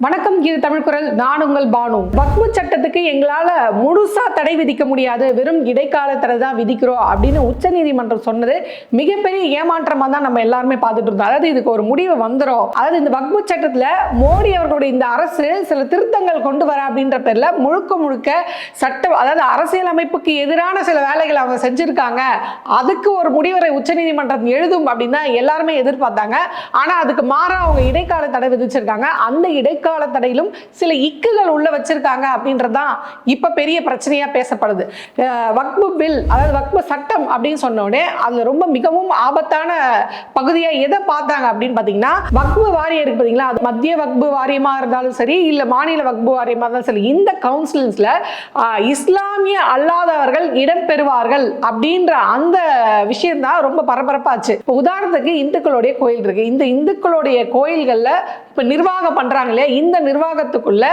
வணக்கம், இது தமிழ் குரல். நான் உங்கள் பானு. வக்ஃபு சட்டத்துக்கு எங்களால முழுசா தடை விதிக்க முடியாது, வெறும் இடைக்கால தடை தான் விதிக்கிறோம் அப்படின்னு உச்சநீதிமன்றம் சொன்னது மிகப்பெரிய ஏமாற்றமா தான் நம்ம எல்லாருமே பார்த்துட்டு இருந்தோம். அதாவது இதுக்கு ஒரு முடிவு வந்துடும், அதாவது இந்த வக்ஃபு சட்டத்துல மோடி அவர்களுடைய இந்த அரசு சில திருத்தங்கள் கொண்டு வர அப்படின்ற பேர்ல முழுக்க சட்டம், அதாவது அரசியல் அமைப்புக்கு எதிரான சில வேலைகளை அவங்க செஞ்சிருக்காங்க, அதுக்கு ஒரு முடிவரை உச்சநீதிமன்றம் எழுதும் அப்படின்னு தான் எல்லாருமே எதிர்பார்த்தாங்க. ஆனா அதுக்கு மாறா அவங்க இடைக்கால தடை விதிச்சிருக்காங்க. அந்த இடைக்கால தடையிலும் சில இக்குகள் உள்ள வச்சிருக்காங்க அப்படின்றதுதான் இப்ப பெரிய பிரச்சனையா பேசப்படுது. வக்ஃபு பில், அதாவது வக்ஃபு சட்டம் அப்படின்னு சொன்னோடனே அதுல ரொம்ப மிகவும் ஆபத்தான பகுதியா எதை பார்த்தாங்க அப்படின்னு பாத்தீங்கன்னா, வக்ஃபு வாரியம் இருக்கு பாத்தீங்களா, அது மத்திய வக்ஃபு வாரியமா இருந்தாலும் சரி, இல்ல மாநில வக்ஃபு வாரியமா இருந்தாலும் சரி, இந்த கவுன்சில்ஸ்ல இஸ்லாமிய அல்லாதவர்கள் இடம் பெறுவார்கள் அப்படின்ற அந்த விஷயம் தான் ரொம்ப பரபரப்பாச்சு. உதாரணத்துக்கு இந்துக்களுடைய கோயில் இருக்கு, இந்த இந்துக்களுடைய கோயில்கள்ல இப்ப நிர்வாகம் பண்றாங்களே, இந்த நிர்வாகத்துக்குள்ள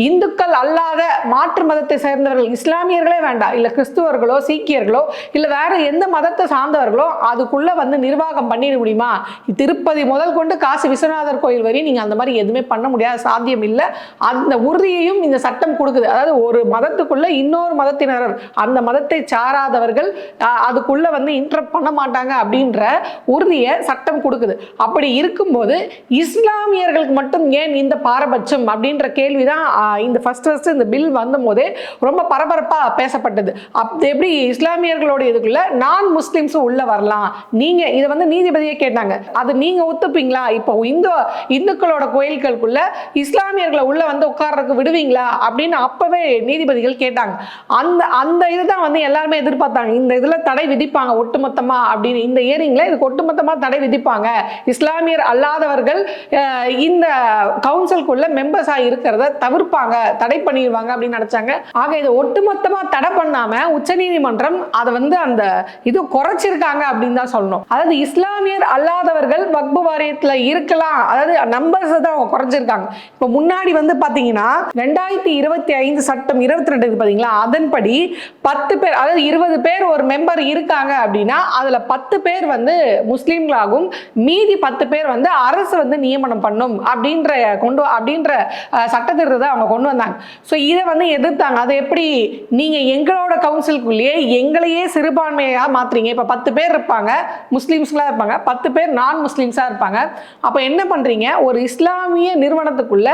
இந்துக்கள் அல்லாத மாற்று மதத்தை சேர்ந்தவர்கள், இஸ்லாமியர்களே வேண்டாம், இல்ல கிறிஸ்துவர்களோ சீக்கியர்களோ இல்ல வேற எந்த மதத்தை சார்ந்தவர்களோ அதுக்குள்ள வந்து நிர்வாகம் பண்ணிட முடியுமா? திருப்பதி முதல் கொண்டு காசி விஸ்வநாதர் கோயில் வரை நீங்க அந்த மாதிரி எதுவுமே பண்ண முடியாது, சாத்தியம் இல்லை. அந்த உறுதியையும் இந்த சட்டம் கொடுக்குது. அதாவது ஒரு மதத்துக்குள்ள இன்னொரு மதத்தினர், அந்த மதத்தை சாராதவர்கள் அதுக்குள்ள வந்து இன்டரப்ட் பண்ண மாட்டாங்க அப்படின்ற உறுதியை சட்டம் கொடுக்குது. அப்படி இருக்கும்போது இஸ்லாமியர்களுக்கு மட்டும் ஏன் இந்த பாரபட்சம் அப்படின்ற கேள்விதான் இந்த ஃபர்ஸ்ட் இந்த பில் வந்த போதே ரொம்ப பரபரப்பா பேசப்பட்டது. அப்படி எப்படி இஸ்லாமியர்களோட இதுக்குள்ள நான் முஸ்லிம்ஸும் உள்ள வரலாம், நீங்க இதை வந்து நீதிபதியே கேட்டாங்க, அது நீங்க ஒத்துப்பீங்களா? இப்போ இந்துக்களோட கோயில்களுக்குள்ள இஸ்லாமியர்களை உள்ள வந்து உட்கார்றதுக்கு விடுவீங்களா அப்படின்னு அப்பவே நீதிபதிகள் கேட்டாங்க. அந்த இதுதான் வந்து எல்லாருமே எதிர்பார்த்தாங்க, இந்த இதுல தடை விதிப்பாங்க ஒட்டுமொத்தமா அப்படின்னு. இந்த இயரிங்ல இதுக்கு ஒட்டுமொத்தமா தடை விதிப்பாங்க, இஸ்லாமியர் அல்லாதவர்கள் இந்த கவுன்சிலுக்குள்ள மெம்பர்ஸா இருக்கிறத தவிர்ப்பாங்க, தடை பண்ணிடுவாங்க அப்படின்னு நினைச்சாங்க. ஆக இதை ஒட்டுமொத்தமா தடை பண்ணாம உச்சநீதிமன்றம் அதை வந்து அந்த இது குறைச்சிருக்காங்க அப்படின்னு தான் சொல்லணும். அதாவது இஸ்லாமியர் அல்லாதவர்கள் வக்ஃபு வாரியத்துல இருக்கலாம், அதாவது நம்பர்ஸ் தான் அவங்க குறைச்சிருக்காங்க. இப்ப முன்னாடி வந்து பாத்தீங்கன்னா 2025 சட்டம் 22 பாத்தீங்களா, அதன்படி 10 பேர், அதாவது 20 பேர் ஒரு மெம்பர் இருக்காங்க அப்படின்னா அதுல 10 பேர் வந்து முஸ்லிம்களாகும், மீதி 10 பேர் வந்து அரசு வந்து நியமனம் பண்ணும் அப்படின்ற சட்டத்திட்டத்தை அவங்க கொண்டு வந்தாங்க. ஸோ இதை வந்து எதிர்த்தாங்க. அதை எப்படி நீங்க எங்களோட கவுன்சிலுக்குள்ளேயே எங்களையே சிறுபான்மையா மாத்துறீங்க? இப்ப 10 பேர் இருப்பாங்க, முஸ்லிம்ஸ்களா இருப்பாங்க, 10 பேர் நான் முஸ்லிம்ஸா இருப்பாங்க. அப்ப என்ன பண்றீங்க, ஒரு இஸ்லாமிய நிறுவனத்துக்குள்ள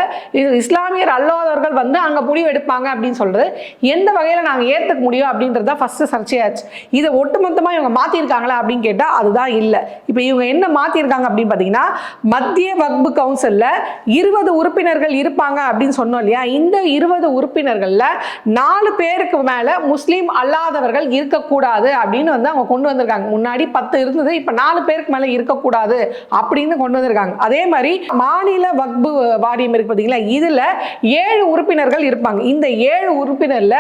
இஸ்லாமியர் அல்லாதவர்கள் வந்து அங்க முடிவு எடுப்பாங்க அப்படின்னு சொல்றது எந்த வகையில நாங்க ஏத்துக்க முடியும் அப்படின்றத ஃபர்ஸ்ட் சர்ச்சையாச்சு. இதை ஒட்டுமொத்தமா இவங்க மாத்திருக்காங்களா அப்படின்னு கேட்டா அதுதான் இல்ல. இப்ப இவங்க என்ன மாத்திருக்காங்க அப்படின்னு பாத்தீங்கன்னா, மத்திய வக்ஃபு கவுன்சில்ல 20 உறுப்பினர்கள் இருப்பாங்க அப்படின்னு சொன்னோம் இல்லையா, இந்த 20 உறுப்பினர்கள்ல 4 பேருக்கு மேல முஸ்லீம் அல்லாதவர்கள் இருக்கக்கூடாது அப்படின்னு வந்து அவங்க கொண்டு வந்திருக்காங்க. முன்னாடி 10 இருந்தது, இப்ப 4 பேருக்கு மேல இருக்கக்கூடாது அப்படின்னு கொண்டு வந்திருக்காங்க. அதே மாதிரி மாநில வக்ஃபு வாரியம் இருக்கு பாத்தீங்களா, இதுல 7 உறுப்பினர்கள் இருப்பாங்க. இந்த 7 உறுப்பினர்ல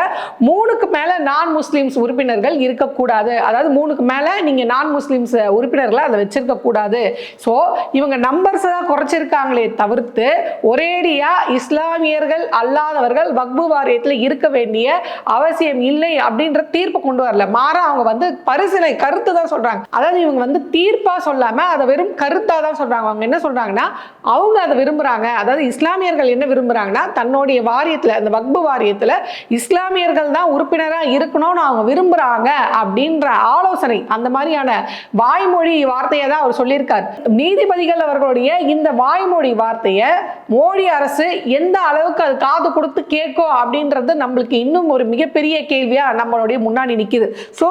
3க்கு மேல நான் முஸ்லிம்ஸ் உறுப்பினர்கள் இருக்கக்கூடாது, அதாவது 3க்கு மேல நீங்க நான் முஸ்லிம்ஸ் உறுப்பினர்களை அதை வச்சிருக்க கூடாது. சோ இவங்க நம்பர்ஸ் தான் குறைச்சிருக்காங்களே தவிர்த்து ஒரேடியா இஸ்லாமியர்கள் அல்லாதவர்கள் வக்ஃபு வாரியத்தில் இருக்க வேண்டிய அவசியம் இல்லை அப்படின்ற தீர்ப்பு கொண்டு வரல. மாறா அவங்க வந்து பரிசீலனை கருத்து தான் சொல்றாங்க. அதாவது இவங்க வந்து தீர்ப்பா சொல்லாம அதை வெறும் கருத்தா தான் சொல்றாங்க. அவங்க என்ன சொல்றாங்கன்னா, அவங்க அதை விரும்புறாங்க, அதாவது இஸ்லாமியர்கள் என்ன விரும்புறாங்கன்னா, தன்னுடைய வாரியத்துல, அந்த வக்ஃபு வாரியத்துல இஸ்லாமியர்கள் தான் உறுப்பினரா இருக்கணும்னு அவங்க விரும்புறாங்க அப்படின்ற ஆலோசனை, அந்த மாதிரியான வாய்மொழி வார்த்தையை தான் அவர் சொல்லியிருக்கார். நீதிபதிகள் அவர்களுடைய இந்த வாய்மொழி வார்த்தையை மோடி அரசு எந்த அளவுக்கு அது காது கொடுத்து கேட்கும் அப்படின்றது நம்மளுக்கு இன்னும் ஒரு மிகப்பெரிய கேள்வியா நம்மளுடைய முன்னாடி நிக்குது. சோ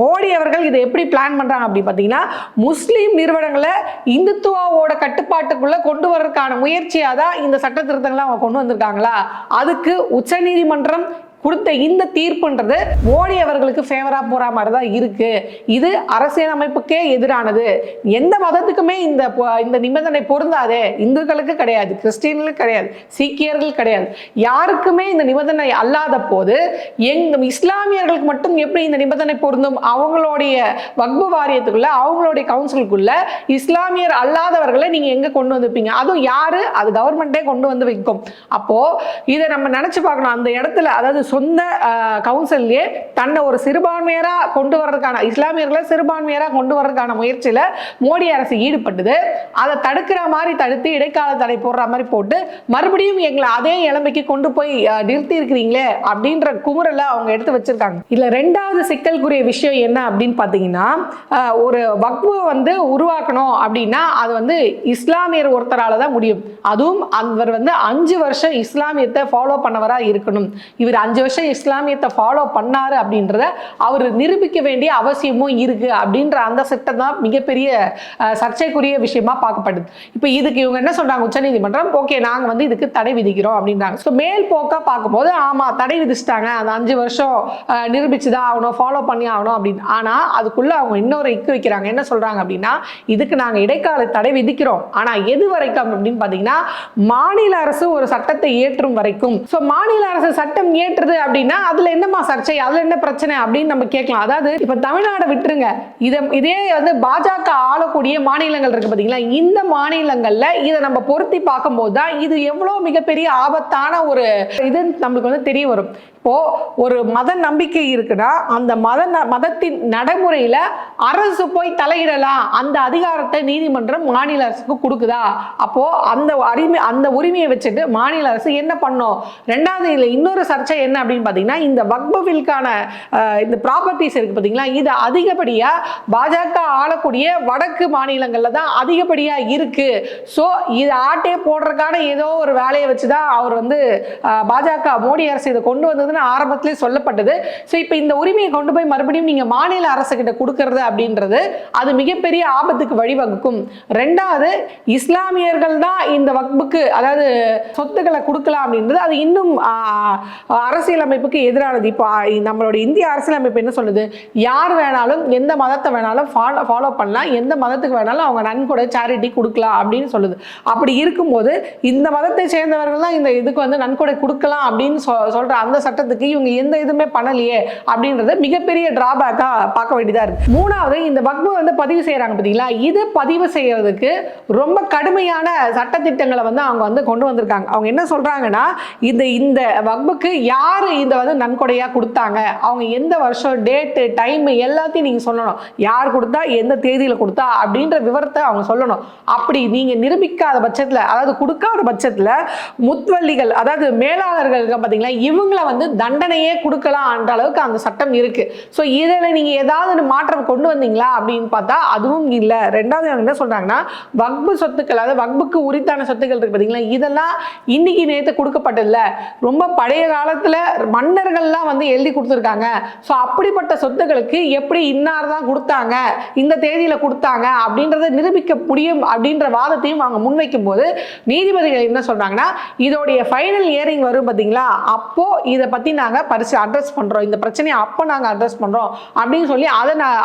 மோடி அவர்கள் இதை எப்படி பிளான் பண்றாங்க அப்படி பாத்தீங்கன்னா, முஸ்லீம் நிறுவனங்களை இந்துத்துவாவோட கட்டுப்பாட்டுக்குள்ள கொண்டு வரதுக்கான முயற்சியா தான் இந்த சட்ட திருத்தங்களை அவங்க கொண்டு வந்திருக்காங்களா? அதுக்கு உச்சநீதிமன்றம் கொடுத்த இந்த தீர்ப்புன்றது மோடி அவர்களுக்கு ஃபேவரா போற மாதிரி தான் இருக்கு. இது அரசியலமைப்புக்கே எதிரானது. எந்த மதத்துக்குமே இந்த நிபந்தனை பொருந்தாதே. இந்துக்களுக்கு கிடையாது, கிறிஸ்டியன்களுக்கு கிடையாது, சீக்கியர்கள் கிடையாது, யாருக்குமே இந்த நிபந்தனை அல்லாத போது இஸ்லாமியர்களுக்கு மட்டும் எப்படி இந்த நிபந்தனை பொருந்தும்? அவங்களுடைய வக்ஃபு வாரியத்துக்குள்ள, அவங்களுடைய கவுன்சிலுக்குள்ள இஸ்லாமியர் அல்லாதவர்களை நீங்க எங்க கொண்டு வந்துப்பீங்க? அதுவும் யாரு? அது கவர்மெண்டே கொண்டு வந்து வைக்கும். அப்போ இதை நம்ம நினைச்சு பார்க்கணும். அந்த இடத்துல, அதாவது சொந்த கவுன்சிலே தன்னை ஒரு சிறுபான்மையரா கொண்டு வர்றதுக்கான, இஸ்லாமியர்களை சிறுபான்மையரா கொண்டு வர்றதுக்கான முயற்சியில மோடி அரசு ஈடுபட்டது. அதை தடுக்கிற மாதிரி தடுத்து இடைக்கால தடை போடுற மாதிரி போட்டு மறுபடியும் எங்களை அதே இளமைக்கு கொண்டு போய் நிறுத்தி இருக்கிறீங்களே அப்படின்ற குமுறலை அவங்க எடுத்து வச்சிருக்காங்க. இதுல ரெண்டாவது சிக்கலுக்குரிய விஷயம் என்ன அப்படின்னு பாத்தீங்கன்னா, ஒரு வக்ஃபு வந்து உருவாக்கணும் அப்படின்னா அது வந்து இஸ்லாமியர் ஒருத்தரால தான் முடியும். அதுவும் அவர் வந்து 5 வருஷம் இஸ்லாமியத்தை ஃபாலோ பண்ணவரா இருக்கணும். இவர் 5 வருஷம் இஸ்லாமியத்தை ஃபாலோ பண்ணாரு அப்படின்றத அவர் நிரூபிக்க வேண்டிய அவசியமும் இருக்கு அப்படின்ற அந்த சட்டம் தான் மிகப்பெரிய சர்ச்சைக்குரிய விஷயமா பார்க்கப்படுது. இப்போ இதுக்கு இவங்க என்ன சொல்றாங்க, உச்சநீதிமன்றம் ஓகே நாங்க வந்து இதுக்கு தடை விதிக்கிறோம் அப்படின்றாங்க. ஸோ மேல் போக்கா பார்க்கும்போது ஆமா தடை விதிச்சிட்டாங்க, அந்த 5 வருஷம் நிரூபிச்சுதான் ஆகணும், ஃபாலோ பண்ணி ஆகணும் அப்படின்னு. ஆனா அதுக்குள்ள அவங்க இன்னொரு இக்கு வைக்கிறாங்க. என்ன சொல்றாங்க அப்படின்னா, இதுக்கு நாங்க இடைக்கால தடை விதிக்கிறோம், ஆனா எது வரைக்கும் அப்படின்னு பாத்தீங்கன்னா மாநில அரசு ஒரு சட்டத்தை ஏற்றும் வரைக்கும். ஸோ மாநில அரசு சட்டம் ஏற்றுது அப்படின்னா அதுல என்னமா சர்ச்சை, அதுல என்ன பிரச்சனை அப்படின்னு நம்ம கேட்கலாம். அதாவது இப்ப தமிழ்நாடு விட்டுருங்க, இதே வந்து பாஜக ஆளக்கூடிய மாநிலங்கள் இருக்கு பாத்தீங்களா, இந்த மாநிலங்கள்ல இதை நம்ம பொருத்தி பார்க்கும்போது தான் இது எவ்வளவு மிகப்பெரிய ஆபத்தான ஒரு இது நம்மளுக்கு வந்து தெரிய வரும். இப்போ ஒரு மத நம்பிக்கை இருக்குன்னா அந்த மதத்தின் நடைமுறையில அரசு போய் தலையிடலாம், அந்த அதிகாரத்தை நீதிமன்றம் மாநில அரசுக்கு கொடுக்குதா? அப்போ அந்த உரிமையை வச்சுட்டு மாநில அரசு என்ன பண்ணும்? ரெண்டாவது இதுல இன்னொரு சர்ச்சை என்ன அப்படின்னு பாத்தீங்கன்னா, இந்த வக்ஃபுக்கான இந்த ப்ராப்பர்ட்டிஸ் இருக்கு பாத்தீங்களா, இது அதிகப்படியா பாஜக ஆளக்கூடிய வடக்கு மாநிலங்கள்ல தான் அதிகப்படியா இருக்கு. ஸோ இது ஆட்டே போடுறதுக்கான ஏதோ ஒரு வேலையை வச்சுதான் அவர் வந்து பாஜக மோடி அரசு இதை கொண்டு வந்தது ஆரம்பத்திலே சொல்லப்பட்டது. சோ இப்போ இந்த உரிமையை கொண்டு போய் மறுபடியும் நீங்க மாநில அரசு கிட்ட கொடுக்கிறது அப்படின்றது அது மிகப்பெரிய ஆபத்துக்கு வழிவகுக்கும். ரெண்டாவது இஸ்லாமியர்கள் தான் இந்த வக்ஃபுக்கு அதாவது சொத்துக்களை கொடுக்கலாம் அப்படின்றது அது இன்னும் அரசியலமைப்புக்கு எதிரானது. இப்போ நம்மளுடைய இந்திய அரசியலமைப்பு என்ன சொல்லுது, யார் வேணாலும் எந்த மதத்தை வேணாலும் ஃபாலோ பண்ணலாம், எந்த மதத்துக்கு வேணாலும் அவங்க நன்கொடை சேரிட்டி கொடுக்கலாம் அப்படின்னு சொல்லுது. அப்படி இருக்கும்போது இந்த மதத்தை சேர்ந்தவர்கள் தான் இந்த இதுக்கு வந்து நன்கொடை கொடுக்கலாம் அப்படின்னு சொல்ற அந்த சட்டத்துக்கு இவங்க எந்த இதுவுமே பண்ணலையே அப்படின்றது மிகப்பெரிய டிராபேக்கா பார்க்க வேண்டியதா இருக்கு. மூணாவது, இந்த வக்ஃபு வந்து பதிவு செய்யறாங்க பாத்தீங்களா, இது பதிவு செய்யறதுக்கு ரொம்ப கடுமையான சட்டத்திட்டங்களை வந்து அவங்க வந்து கொண்டு வந்திருக்காங்க. அவங்க என்ன சொல்றாங்கன்னா, இந்த வக்ஃபுக்கு யாரு இந்த வந்து நன்கொடையா கொடுத்தாங்க, அவங்க எந்த வருஷம், டேட்டு, டைம் எல்லாத்தையும் நீங்க சொல்லணும், யார் கொடுத்தா எந்த தேதியில கொடுத்தா அப்படின்ற விவரத்தை அவங்க சொல்லணும். அப்படி நீங்க நிரூபிக்காத பட்சத்துல, அதாவது கொடுக்காத பட்சத்துல முத்வல்லிகள் அதாவது மேலாளர்கள் பாத்தீங்களா, இவங்களை வந்து தண்டனையே கொடுக்கலாம் என்ற அளவுக்கு அந்த சட்டம் இருக்கு. ஸோ இதில் நீங்க ஏதாவது மாற்றம் கொண்டு வந்தீங்களா அப்படின்னு பார்த்தா அதுவும் இல்லை. ரெண்டாவது என்ன சொல்றாங்கன்னா, வக்ஃபு சொத்துக்கள் அதாவது வக்ஃபுக்கு உரித்தான சொத்துக்கள் இருக்கு பார்த்தீங்களா, இதெல்லாம் இன்னைக்கு நேற்று கொடுக்கப்பட்டதில்ல, ரொம்ப பழைய காலத்துல மன்னர்கள்லாம் வந்து எழுதி கொடுத்துருக்காங்க. ஸோ அப்படிப்பட்ட சொத்துக்களுக்கு எப்படி இன்னார் தான் கொடுத்தாங்க, இந்த தேதியில கொடுத்தாங்க அப்படின்றத நிரூபிக்க முடியும் அப்படின்ற வாதத்தையும் அவங்க முன்வைக்கும் போது நீதிபதிகள் என்ன சொல்றாங்கன்னா, இதோடைய ஃபைனல் ஹியரிங் வரும் பார்த்தீங்களா, அப்போ இதை பத்தி நாங்க அட்ரஸ் பண்றோம், இந்த பிரச்சனையை அப்போ நாங்க அட்ரஸ் பண்றோம் அப்படின்னு சொல்லி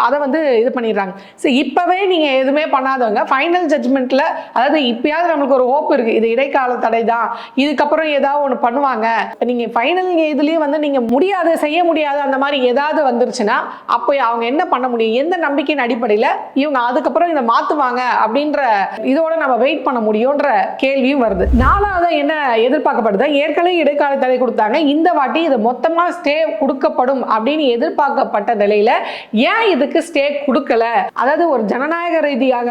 அதை வந்து இது பண்ணிடுறாங்க. சோ இப்பவே நீங்க எதுவுமே பண்ணாதவங்க ஃபைனல் ஜட்ஜ்மெண்ட்ல, அதாவது இப்பயாவது நம்மளுக்கு ஒரு ஹோப் இருக்கு, இது இடைக்கால தடை தான், இதுக்கப்புறம் ஏதாவது ஒன்று பண்ணுவாங்க, நீங்க ஃபைனல் இதுலயே வந்து நீங்க முடியாது, செய்ய முடியாது அந்த மாதிரி ஏதாவது வந்துருச்சுன்னா அப்போ அவங்க என்ன பண்ண முடியும், எந்த நம்பிக்கையின் அடிப்படையில் இவங்க அதுக்கப்புறம் இதை மாத்துவாங்க அப்படின்ற இதோட நம்ம வெயிட் பண்ண முடியும்ன்ற கேள்வியும் வருது. நாலாவது என்ன எதிர்பார்க்கப்படுது, ஏற்கனவே இடைக்கால தடை கொடுத்தாங்க, இந்த வாட்டி இது மொத்தமா ஸ்டே கொடுக்கப்படும் அப்படின்னு எதிர்பார்க்கப்பட்ட நிலையில ஏன் இதுக்கு ஸ்டே கொடுக்கல? அதாவது ஒரு ஜனநாயக ரீதியாக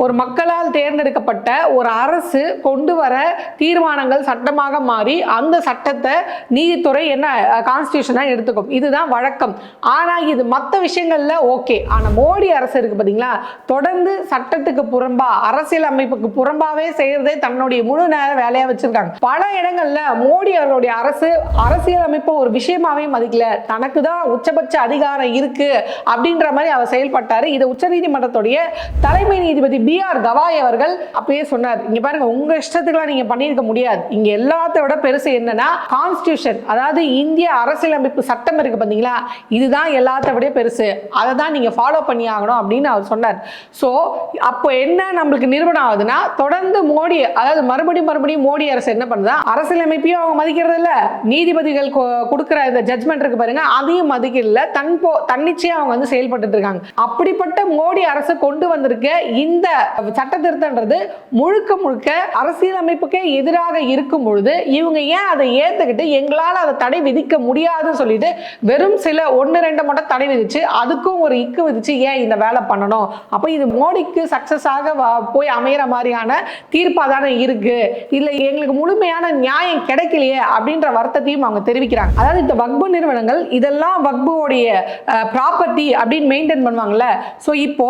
ஒரு மக்களால் தேர்ந்தெடுக்கப்பட்ட ஒரு அரசு கொண்டு வர தீர்மானங்கள் சட்டமாக மாறி அந்த சட்டத்தை நீதித்துறை என்ன கான்ஸ்டிடியூஷனா எடுத்துக்கும், இதுதான் வழக்கம். ஆனா இது மற்ற விஷயங்கள்ல ஓகே. ஆனா மோடி அரசு இருக்கு பாத்தீங்களா, தொடர்ந்து சட்டத்துக்கு புறம்பா அரசியல் அமைப்புக்கு புறம்பாவே செய்யறதே தன்னுடைய முழு நேர வேலையா வச்சிருக்காங்க. பல இடங்கள்ல மோடி அவருடைய அரசு அரசியல் அமைப்பு ஒரு விஷயமாவே மதிக்கல, தனக்கு தான் உச்சபட்ச அதிகாரம் இருக்கு அப்படின்ற மாதிரி அவர் செயல்பட்டாரு. இது உச்சநீதிமன்றத்துடைய தலைமை நீதிபதி BR கவாய் அவர்கள் அப்பயே சொன்னார், இங்க பாருங்க உங்க இஷ்டத்துக்குலாம் நீங்க பண்ணிருக்க முடியாது, இங்க எல்லாத்த விட பெருசு என்னன்னா கான்ஸ்டிடியூஷன், அதாவது இந்திய அரசியலமைப்பு சட்டம் இருக்கு பாத்தீங்களா, இதுதான் எல்லாத்த விட பெருசு, அதை தான் நீங்க ஃபாலோ பண்ணி ஆகணும் அப்படின்னு அவர் சொன்னார். சோ அப்போ என்ன நம்மளுக்கு நிரூபணம் ஆகுதுன்னா, தொடர்ந்து மோடி அதாவது மறுபடியும் மோடி அரசு என்ன பண்ணுதா, அரசியலமைப்பையும் அவங்க மதிக்கிறது இல்ல, நீதிபதிகளுக்கு கொடுக்குற இந்த ஜட்மெண்ட் இருக்கு பாருங்க, அதையும் மதிக்கல, தன்னிச்சையா அவங்க வந்து செயல்பட்டு இருக்காங்க. அப்படிப்பட்ட மோடி அரசு கொண்டு வந்திருக்க இந்த சட்ட திருத்தம்ன்றது முழுக்க முழுக்க அரசியலமைப்புக்கே எதிராக இருக்கும் பொழுது இவங்க ஏன் அதை ஏத்துக்கிட்டு எங்களால் அதை தடை விதிக்க முடியாதுன்னு சொல்லிட்டு வெறும் சில 1-2 மட்டும் தடை விதிச்சு அதுக்கும் ஒரு இக்கு விதிச்சு ஏன் இந்த வேலை பண்ணணும்? அப்போ இது மோடிக்கு சக்சஸ் ஆக போய் அமைகிற மாதிரியான தீர்ப்பா தானே இருக்கு, இல்ல எங்களுக்கு முழுமையான நியாயம் கிடைக்கலையே அப்படின்ற வருத்தத்தையும் அவங்க தெரிவிக்கிறாங்க. அதாவது இந்த வக்பு நிறுவனங்கள் இதெல்லாம் வக்புடைய ப்ராப்பர்ட்டி அப்படின்னு மெயின்டைன் பண்ணுவாங்கல்ல. ஸோ இப்போ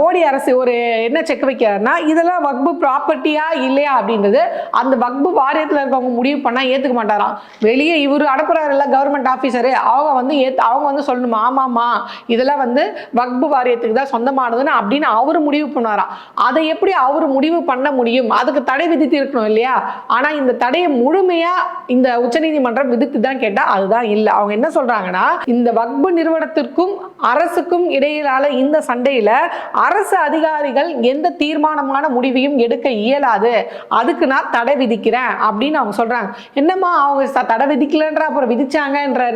மோடி அரசு ஒரு என்ன செக் வைக்கிறாருன்னா, இதெல்லாம் வக்பு ப்ராப்பர்ட்டியா இல்லையா அப்படின்றது அந்த வக்பு வாரியத்தில் இருக்கவங்க முடிவு பண்ணா ஏத்துக்க மாட்டாராம். வெளியே இவரு அனுப்புறாரு இல்ல கவர்மெண்ட் ஆபீசரு, அவங்க வந்து சொல்லணுமா, ஆமாமா இதெல்லாம் வந்து வக்பு வாரியத்துக்கு தான் சொந்தமானதுன்னு அப்படின்னு அவரு முடிவு பண்ணுவாராம். அதை எப்படி அவரு முடிவு பண்ண முடியும்? அதுக்கு தடை விதித்து இருக்கணும் இல்லையா? ஆனா இந்த தடையை முழுமையா இந்த உச்சநீதிமன்றம் விதித்து தான் கேட்டா அதுதான் இல்ல. அவங்க என்ன சொல்றாங்கன்னா, இந்த வக்பு நிறுவனத்திற்கும் அரசுக்கும் இடையிலான இந்த சண்டையில அரசு அதிகாரிகள் எந்த தீர்மானமான முடிவையும் எடுக்க இயலாது, அதுக்கு நான் தடை விதிக்கிறேன் அப்படின்னு அவங்க சொல்றாங்க. என்னமா அவங்க தடை விதிக்கலன்ற அப்புறம் விதிச்சாங்கன்ற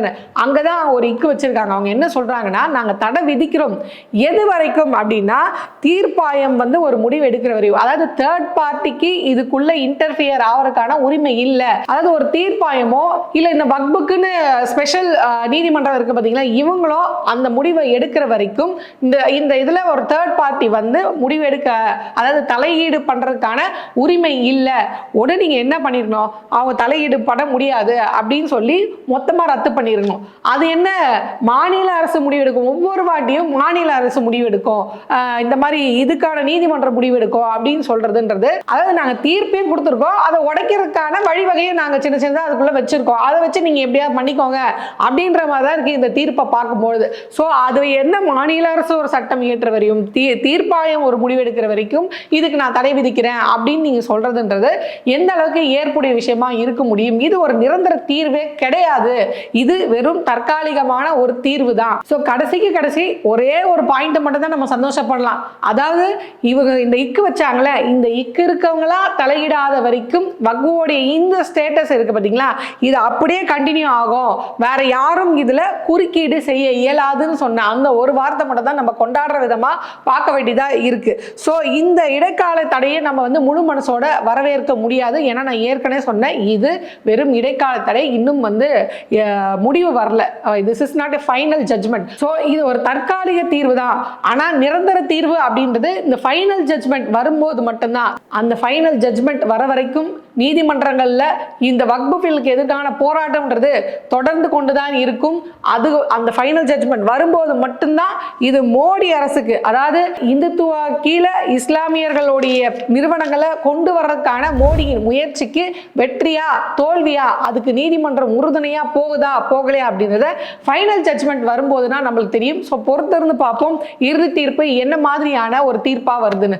அங்கதான் ஒரு இக்கு வச்சிருக்காங்க. அவங்க என்ன சொல்றாங்கன்னா, நாங்க தடை விதிக்கிறோம் எது வரைக்கும் அப்படின்னா தீர்ப்பாயம் வந்து ஒரு முடிவு எடுக்கிற வரையும், அதாவது தேர்ட் பார்ட்டிக்கு இதுக்குள்ள இன்டர்ஃபியர் ஆவறதுக்கான உரிமை இல்ல. அதாவது ஒரு தீர்ப்பாயமோ இல்ல இந்த வக்புக்குன்னு ஸ்பெஷல் நீதிமன்றம் இருக்கு பாத்தீங்களா, இவங்களும் அந்த முடிவை எடுக்கிற வரைக்கும் இந்த இதுல ஒரு தேர்ட் பார்ட்டி வந்து முடிவு எடுக்க, அதாவது தலையீடு பண்றதுக்கான உரிமை இல்ல. உடனே நீங்க என்ன பண்ணிருக்கணும், அவங்க தலையீடு பண்ண முடியாது அப்படின்னு சொல்லி மொத்தமா ரத்து பண்ணிருக்கணும். அது என்ன, மாநில அரசு முடிவெடுக்கும், ஒவ்வொரு வாட்டியும் மாநில அரசு முடிவெடுக்கும், இந்த மாதிரி இதுக்கான நீதிமன்றம் முடிவெடுக்கும் அப்படின்னு சொல்றதுன்றது, அதாவது நாங்க தீர்ப்பையும் கொடுத்துருக்கோம், அதை உடைக்கிறதுக்கான வழிவகையை நாங்க சின்ன சின்னதா அதுக்குள்ள வச்சிருக்கோம், அதை வச்சு நீங்க எப்படியா பண்ணிக்கோங்க அப்படின்ற மாதிரி தான் இருக்கு இந்த தீர்ப்பை பார்க்கும்போது. ஸோ அது என்ன, மாநில அரசு ஒரு சட்டம் இயற்ற வரையும் தீர்ப்பாயம் ஒரு முடிவெடுக்கிற வரைக்கும் இதுக்கு நான் தடை விதிக்கிறேன் அப்படின்னு நீங்க சொல்றதுன்றது எந்த அளவுக்கு ஏற்புடைய விஷயமா இருக்க முடியும்? இது ஒரு நிரந்தர தீர்வே கிடையாது, இது வெறும் தற்காலிகமான ஒரு தீர்வு தான். ஸோ கடைசிக்கு கடைசி ஒரே ஒரு பாயிண்ட் மட்டும் தான் நம்ம சந்தோஷப்படலாம். அதாவது இவங்க இந்த இக்கு வச்சாங்களே, இந்த இக்கு இருக்கவங்களா தலையிடாத வரைக்கும் வக்புவோடைய இந்த ஸ்டேட்டஸ் இருக்கு பாத்தீங்களா, இது அப்படியே கண்டினியூ ஆகும், வேற யாரும் இதுல குறுக்கீடு செய்ய இயலாதுன்னு சொன்ன அந்த ஒரு வார்த்தை மட்டும் தான் நம்ம கொண்டாடுற விதமா பார்க்க வேண்டியதா இருக்கு. ஸோ இந்த இடைக்கால தடையை நம்ம வந்து முழு மனசோட வரவேற்க முடியாது. ஏன்னா நான் ஏற்கனவே சொன்னேன், இது வெறும் இடைக்கால தடை, இன்னும் வந்து முடிவு வரல. This is not a final judgement. So இது ஒரு தற்காலிக தீர்வு தான். ஆனா நிரந்தர தீர்வு அப்படின்றது இந்த ஃபைனல் ஜட்ஜ்மெண்ட் வரும்போது மட்டும்தான். அந்த ஃபைனல் ஜட்ஜ்மெண்ட் வர வரைக்கும் நீதிமன்றங்கள்ல இந்த வக்பு பில்லுக்கு எதிரான போராட்டம்ன்றது தொடர்ந்து கொண்டுதான் இருக்கும். அது அந்த ஃபைனல் ஜட்ஜ்மெண்ட் வரும்போது மட்டும்தான் இது மோடி அரசுக்கு, அதாவது இந்துத்துவா கீழே இஸ்லாமியர்களுடைய நிறுவனங்களை கொண்டு வர்றதுக்கான மோடியின் முயற்சிக்கு வெற்றியா தோல்வியா, அதுக்கு நீதிமன்றம் உறுதுணையா போகுதா போகலையா அப்படின்றத ஃபைனல் ஜட்ஜ்மெண்ட் வரும்போதுதான் நம்மளுக்கு தெரியும். ஸோ பொறுத்திருந்து பார்ப்போம் இறுதி தீர்ப்பு என்ன மாதிரியான ஒரு தீர்ப்பா வருதுன்னு.